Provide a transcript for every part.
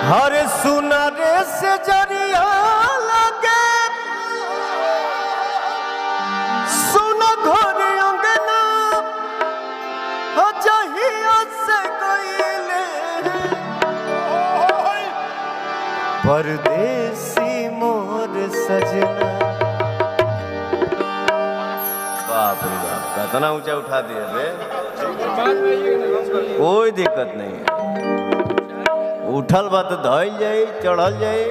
हरे सुनारे से जरिया लगे सुना घर अंगना जहिया से गईले परदेसी मोर सजना। बाप रे बाप, कितना ऊंचा उठा दिया बे। कोई दिक्कत नहीं है, उठल बा तो धइल जाई, चढ़ल जाई।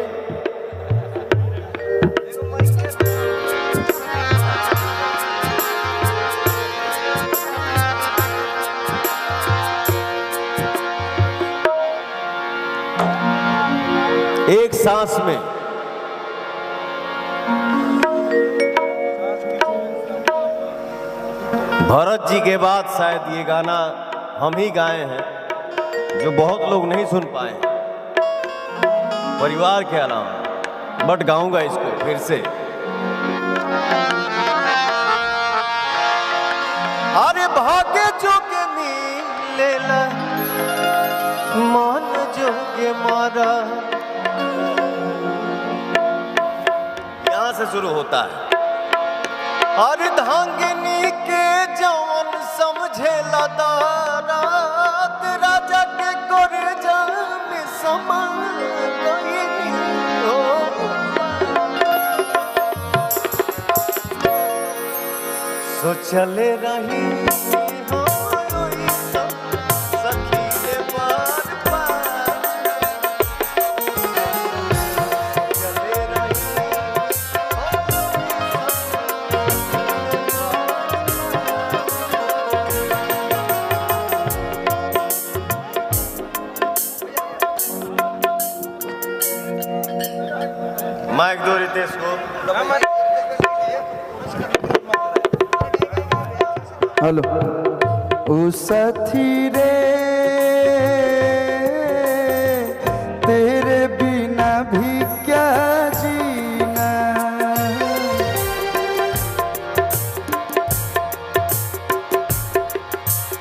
एक सांस में भरत जी के बाद शायद ये गाना हम ही गाए हैं, जो बहुत लोग नहीं सुन पाए परिवार के अलावा, बट गाऊंगा इसको फिर से। अरे भाग्य जोगे मिलेला मन जोगे मारा, यहां से शुरू होता है। अरे धांगनी के जवन समझे लदारात राजा के गोरजा में समा गईनी हो। सोचले रही माइक दो रितेश को। हेलो। ओ साथी रे तेरे बिना भी क्या जीना,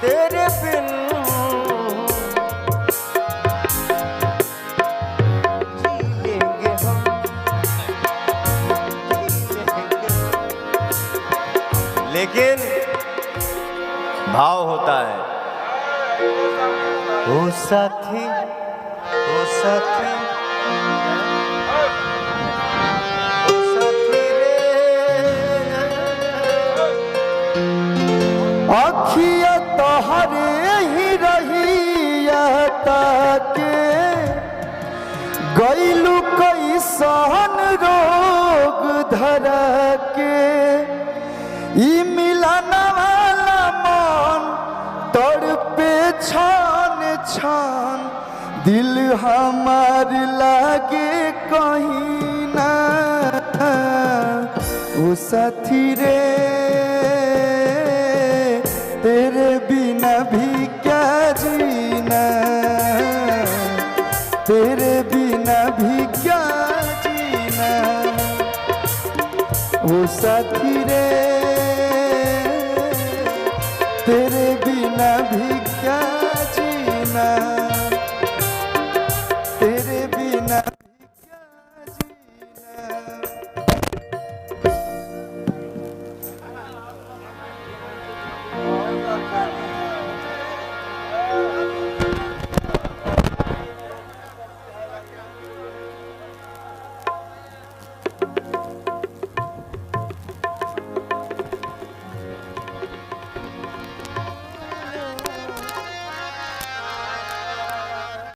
तेरे बिन लेकिन भाव होता है। ओ साथी, ओ साथी, ओ साथी रे अखिया तोहरे ही रहिया ताके गईलू कैसन रोग धरा के। ई मिलन वाला मन तड़पे छान छान, दिल हमार लागे कहीं ना। ओ साथी रे तेरे बिना भी क्या जीना, तेरे बिना भी क्या जीना। ओ साथी रे